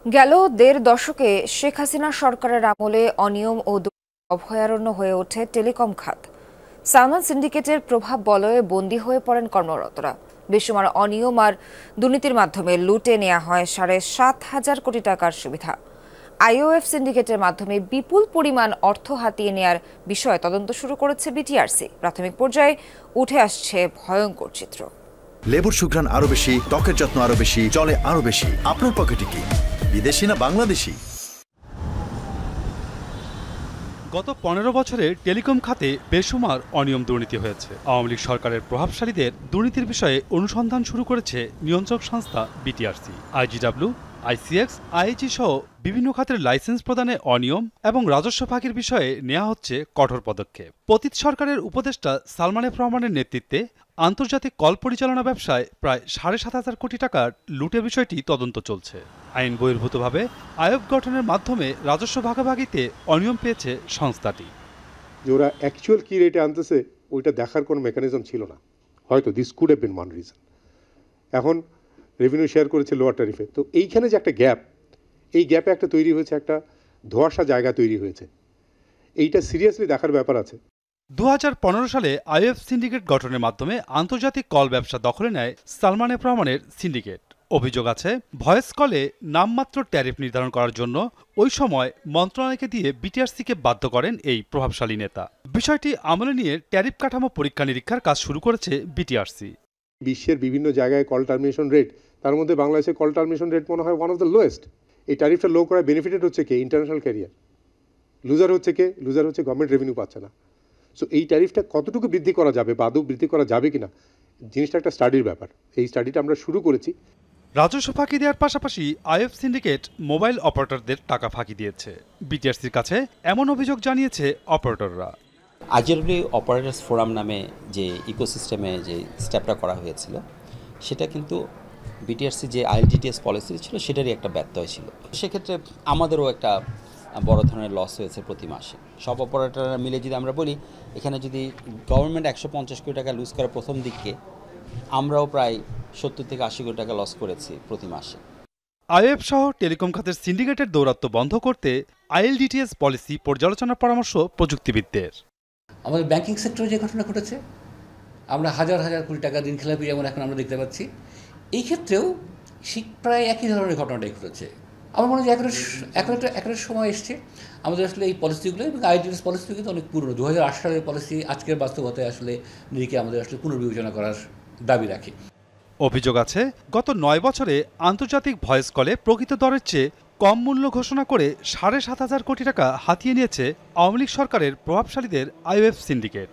গেল দেড় দশকে শেখ হাসিনা সরকারের আমলে অনিয়ম ও অভয়ারণ্য হয়ে ওঠে টেলিকম খাত। সালমান সিন্ডিকেটের প্রভাব বলয়ে বন্দী হয়ে পড়েন কর্মরতরা। বেসুমার অনিয়ম আর দুর্নীতির মাধ্যমে লুটে নেওয়া হয় ৭,৫০০ কোটি টাকার সুবিধা। আইওএফ সিন্ডিকেটের মাধ্যমে বিপুল পরিমাণ অর্থ হাতিয়ে নেয়ার বিষয়ে তদন্ত শুরু করেছে বিটিআরসি। প্রাথমিক পর্যায়ে উঠে আসছে ভয়ঙ্কর চিত্র। লেবুর সুঘ্রাণ আরো বেশি, ত্বকের যত্ন আরো বেশি, চলে আরো বেশি। আপনার পকেটে কি বিদেশি না বাংলাদেশি? গত ১৫ বছরে টেলিকম খাতে বেসুমার অনিয়ম দুর্নীতি হয়েছে। আওয়ামী লীগ সরকারের প্রভাবশালীদের দুর্নীতির বিষয়ে অনুসন্ধান শুরু করেছে নিয়ন্ত্রক সংস্থা বিটিআরসি। আইজিডব্লিউ, আইসিএক্স, আইএইচি সহ বিভিন্ন খাতের লাইসেন্স প্রদানে অনিয়ম এবং রাজস্ব ফাঁকির বিষয়ে নেওয়া হচ্ছে কঠোর পদক্ষেপ। পতিত সরকারের উপদেষ্টা সালমান এফ রহমানের নেতৃত্বে আন্তর্জাতিক কল পরিচালনা ব্যবসায় প্রায় ৭,৫০০ কোটি টাকার লুটের বিষয়টি তদন্ত চলছে। আইন বহির্ভূতভাবে আয়োগ গঠনের মাধ্যমে রাজস্ব ভাগাভাগিতে অনিয়ম পেয়েছে সংস্থাটি। যে ওরা অ্যাকচুয়াল কি রেটে আনতেছে ওইটা দেখার কোনো মেকানিজম ছিল না, হয়তো this could have been one reason. এখন রেভিনিউ শেয়ার করেছে লোয়ার ট্যারিফে, তো এইখানে যে একটা গ্যাপ, এই গ্যাপে একটা তৈরি হয়েছে, একটা ধোঁয়াশা জায়গা তৈরি হয়েছে। এইটা সিরিয়াসলি দেখার ব্যাপার আছে। ২০১৫ সালে আইওএফ সিন্ডিকেট গঠনের মাধ্যমে আন্তর্জাতিক কল ব্যবসা দখলে নেয় সালমান এফ রহমানের সিন্ডিকেট। অভিযোগ আছে, ভয়েস কলে নামমাত্র ট্যারিফ নির্ধারণ করার জন্য ওই সময় মন্ত্রণালয়কে দিয়ে বিটিআরসিকে বাধ্য করেন এই প্রভাবশালী নেতা। বিষয়টি আমলে নিয়ে ট্যারিফ কাঠামো পরীক্ষা নিরীক্ষার কাজ শুরু করেছে বিটিআরসি। বিশ্বের বিভিন্ন জায়গায় কল টার্মিনেশন রেট, তার মধ্যে বাংলাদেশে কল টার্মিনেশন রেট মনে হয় ওয়ান অফ দ্য লোয়েস্ট। এই ট্যারিফটা লো করায় বেনিফিটেড হচ্ছে কে? International career. লুজার হচ্ছে কে? লুজার হচ্ছে গভর্নমেন্ট রেভিনিউ পাচ্ছে না। সো এই ট্যারিফটা কতটুকু বৃদ্ধি করা যাবে বা আদৌ বৃদ্ধি করা যাবে কিনা, জিনিসটা একটা স্টাডির ব্যাপার। এই স্টাডিটা আমরা শুরু করেছি। রাজস্ব ফাঁকি দেওয়ার পাশাপাশি আইএফ সিন্ডিকেট মোবাইল অপারেটরদের টাকা ফাঁকি দিয়েছে। বিটিআরসির কাছে এমন অভিযোগ জানিয়েছে অপারেটররা। আইজিডব্লিউ অপারেটরস ফোরাম নামে যে ইকোসিস্টেমে যে স্টেপটা করা হয়েছিল, সেটা কিন্তু বিটিআরসি যে আইএলটিটিএস পলিসি ছিল সেটারই একটা ব্যত্যয় ছিল। সেক্ষেত্রে আমাদেরও একটা বড় ধরনের লস হয়েছে প্রতি মাসে। সব অপারেটররা মিলে যদি আমরা বলি, এখানে যদি গভর্নমেন্ট ১৫০ কোটি টাকা লুজ করে প্রথম দিকে, আমরাও প্রায় ৭০ থেকে ৮০ কোটি টাকা লস করেছি প্রতি মাসে। আইএফ সহ টেলিকম খাতের সিন্ডিকেটের দৌরাত্ম্য বন্ধ করতে আইএলটিটিএস পলিসি পর্যালোচনার পরামর্শ প্রযুক্তিবিদদের। আমাদের ব্যাংকিং সেক্টরে যে ঘটনা ঘটেছে, আমরা হাজার হাজার কোটি টাকা ঋণ খেলাপি যেমন এখন আমরা দেখতে পাচ্ছি, এই ক্ষেত্রেও প্রায় একই ধরনের ঘটনাটাই ঘটেছে। আমার মনে হয় একটা সময় এসছে আমাদের আসলে এই পলিসিগুলো, এবং আইটিএস পলিসি কিন্তু অনেক পুরনো, ২০০৮ সালের পলিসি আজকের বাস্তবতায় আসলে নিরিখে আমাদের আসলে পুনর্বিবেচনা করার দাবি রাখি। অভিযোগ আছে, গত ৯ বছরে আন্তর্জাতিক ভয়েস কলে প্রকৃত দরের চেয়ে কম মূল্য ঘোষণা করে ৭,৫০০ কোটি টাকা হাতিয়ে নিয়েছে আওয়ামী লীগ সরকারের প্রভাবশালীদের আইওএফ সিন্ডিকেট।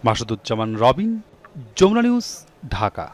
মাসুদুজ্জামান রবিন, যমুনা নিউজ, ঢাকা।